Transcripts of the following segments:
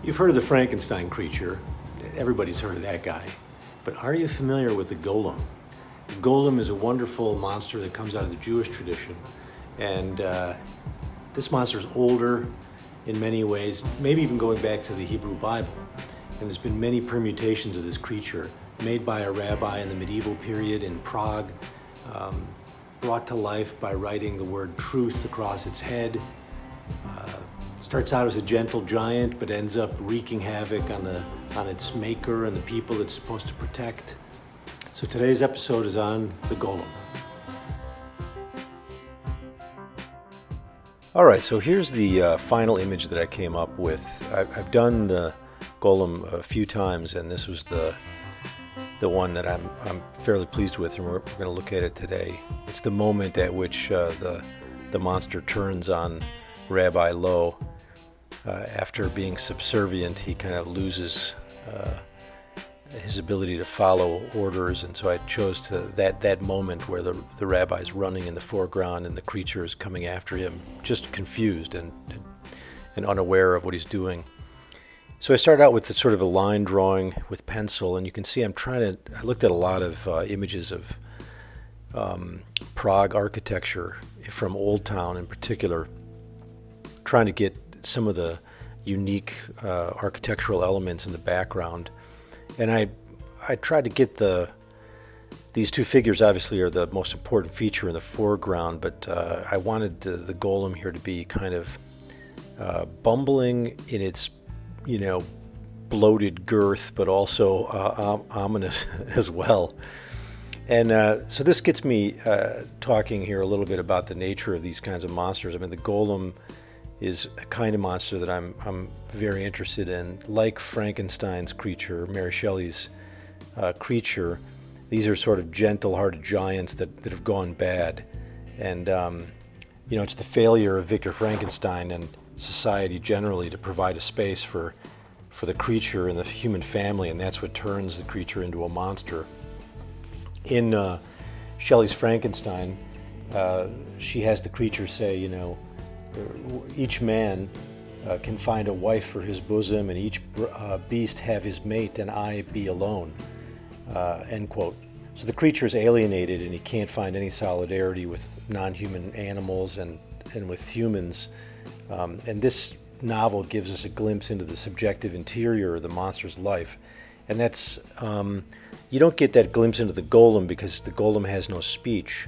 You've heard of the Frankenstein creature. Everybody's heard of that guy. But are you familiar with the Golem? The Golem is a wonderful monster that comes out of the Jewish tradition. And this monster is older in many ways, maybe even going back to the Hebrew Bible. And there's been many permutations of this creature made by a rabbi in the medieval period in Prague, brought to life by writing the word truth across its head. Starts out as a gentle giant, but ends up wreaking havoc on its maker and the people it's supposed to protect. So today's episode is on the Golem. All right, so here's the final image that I came up with. I've done the Golem a few times, and this was the one that I'm fairly pleased with, and we're going to look at it today. It's the moment at which the monster turns on Rabbi Lowe. After being subservient, he kind of loses his ability to follow orders, and so I chose that moment where the rabbi's running in the foreground and the creature is coming after him, just confused and unaware of what he's doing. So I started out with sort of a line drawing with pencil, and you can see I looked at a lot of images of Prague architecture from Old Town in particular, trying to get some of the unique architectural elements in the background. And I tried to get these two figures obviously are the most important feature in the foreground, but I wanted the Golem here to be kind of bumbling in its, bloated girth, but also ominous as well. And so this gets me talking here a little bit about the nature of these kinds of monsters. I mean, the Golem is a kind of monster that I'm very interested in. Like Frankenstein's creature, Mary Shelley's creature, these are sort of gentle-hearted giants that have gone bad. And, it's the failure of Victor Frankenstein and society generally to provide a space for the creature and the human family, and that's what turns the creature into a monster. In Shelley's Frankenstein, she has the creature say, each man can find a wife for his bosom, and each beast have his mate, and I be alone, end quote. So the creature is alienated, and he can't find any solidarity with non-human animals and with humans. And this novel gives us a glimpse into the subjective interior of the monster's life. And that's, you don't get that glimpse into the Golem because the Golem has no speech.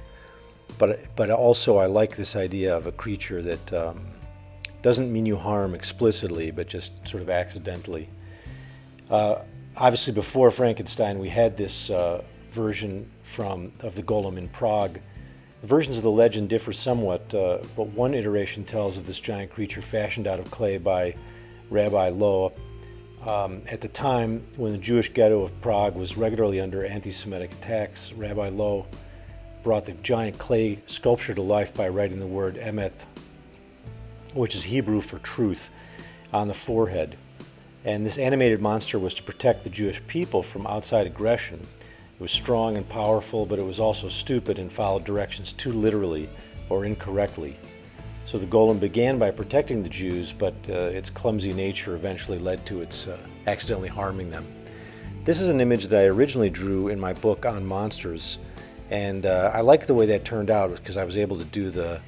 But also I like this idea of a creature that doesn't mean you harm explicitly, but just sort of accidentally. Obviously before Frankenstein we had this version of the Golem in Prague. The versions of the legend differ somewhat, but one iteration tells of this giant creature fashioned out of clay by Rabbi Lowe. At the time when the Jewish ghetto of Prague was regularly under anti-Semitic attacks, Rabbi Lowe brought the giant clay sculpture to life by writing the word emet, which is Hebrew for truth, on the forehead. And this animated monster was to protect the Jewish people from outside aggression. It was strong and powerful, but it was also stupid and followed directions too literally or incorrectly. So the Golem began by protecting the Jews, but its clumsy nature eventually led to its accidentally harming them. This is an image that I originally drew in my book on monsters. And I like the way that turned out because I was able to do the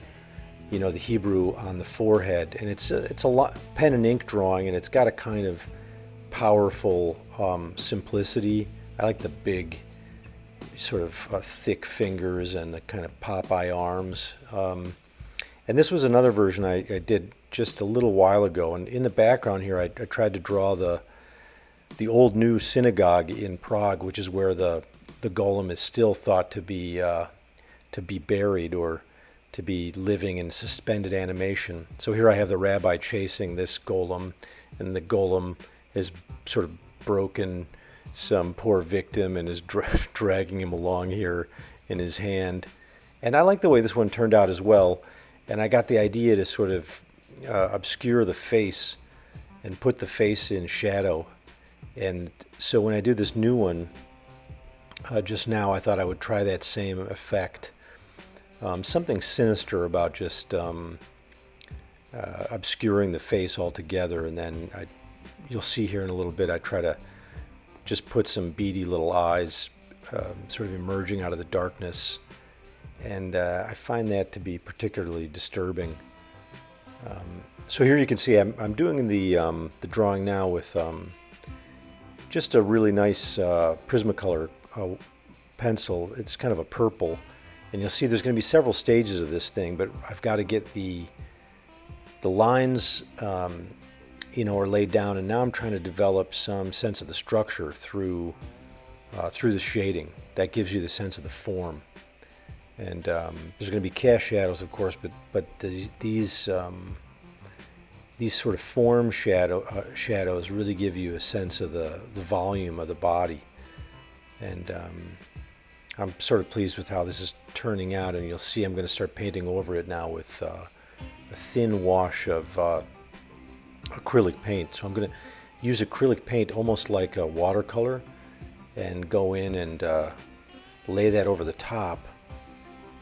Hebrew on the forehead, and it's a lot pen and ink drawing, and it's got a kind of powerful simplicity. I like the big, sort of thick fingers and the kind of Popeye arms. And this was another version I did just a little while ago, and in the background here I tried to draw the old new synagogue in Prague, which is where the Golem is still thought to be buried or to be living in suspended animation. So here I have the rabbi chasing this Golem, and the Golem has sort of broken some poor victim and is dragging him along here in his hand. And I like the way this one turned out as well. And I got the idea to sort of obscure the face and put the face in shadow. And so when I do this new one, just now I thought I would try that same effect. Something sinister about just obscuring the face altogether, and then I you'll see here in a little bit, I try to just put some beady little eyes sort of emerging out of the darkness, and I find that to be particularly disturbing. So here you can see I'm doing the drawing now with just a really nice Prismacolor pencil. It's kind of a purple, and you'll see there's going to be several stages of this thing, but I've got to get the lines are laid down, and now I'm trying to develop some sense of the structure through the shading. That gives you the sense of the form. And there's going to be cast shadows, of course, but these sort of form shadows really give you a sense of the volume of the body. And I'm sort of pleased with how this is turning out, and you'll see I'm going to start painting over it now with a thin wash of acrylic paint. So I'm going to use acrylic paint almost like a watercolor and go in and lay that over the top.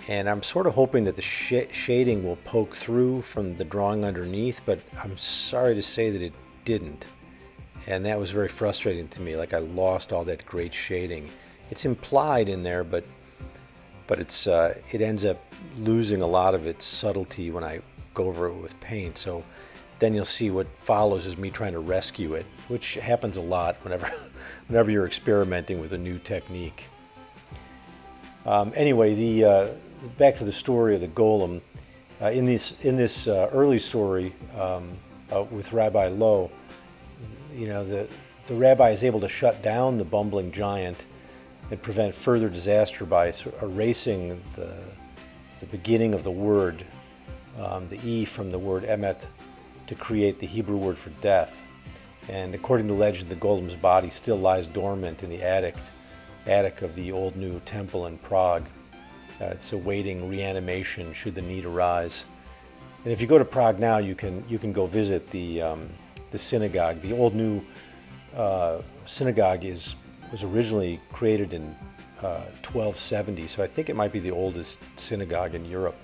And I'm sort of hoping that the shading will poke through from the drawing underneath, but I'm sorry to say that it didn't. And that was very frustrating to me, like I lost all that great shading. It's implied in there, but it ends up losing a lot of its subtlety when I go over it with paint. So then you'll see what follows is me trying to rescue it, which happens a lot whenever you're experimenting with a new technique. Anyway, back to the story of the Golem. In this early story with Rabbi Lowe, the rabbi is able to shut down the bumbling giant and prevent further disaster by erasing the beginning of the word, the E from the word emet, to create the Hebrew word for death. And according to legend, the Golem's body still lies dormant in the attic of the old new temple in Prague. It's awaiting reanimation should the need arise. And if you go to Prague now, you can go visit the synagogue. The old new synagogue was originally created in 1270, so I think it might be the oldest synagogue in Europe.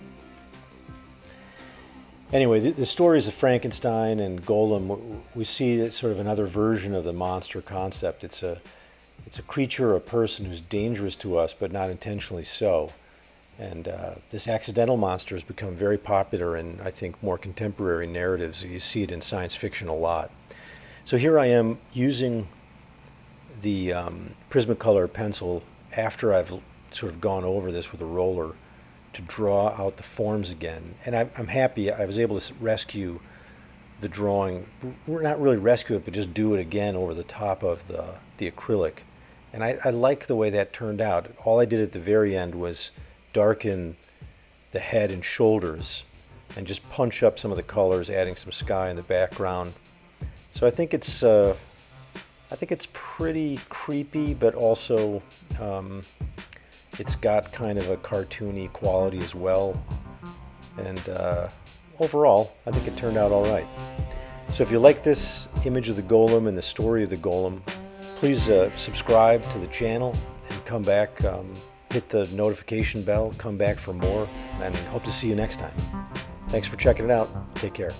Anyway, the stories of Frankenstein and Golem, we see sort of another version of the monster concept. It's a creature or a person who's dangerous to us, but not intentionally so. And this accidental monster has become very popular in, I think, more contemporary narratives. You see it in science fiction a lot. So here I am using the Prismacolor pencil after I've sort of gone over this with a roller to draw out the forms again. And I'm happy I was able to rescue the drawing, not really rescue it, but just do it again over the top of the acrylic. And I like the way that turned out. All I did at the very end was darken the head and shoulders and just punch up some of the colors, adding some sky in the background. So I think it's pretty creepy, but also it's got kind of a cartoony quality as well. And overall, I think it turned out all right. So if you like this image of the Golem and the story of the Golem, please subscribe to the channel and come back, hit the notification bell, come back for more, and hope to see you next time. Thanks for checking it out. Take care.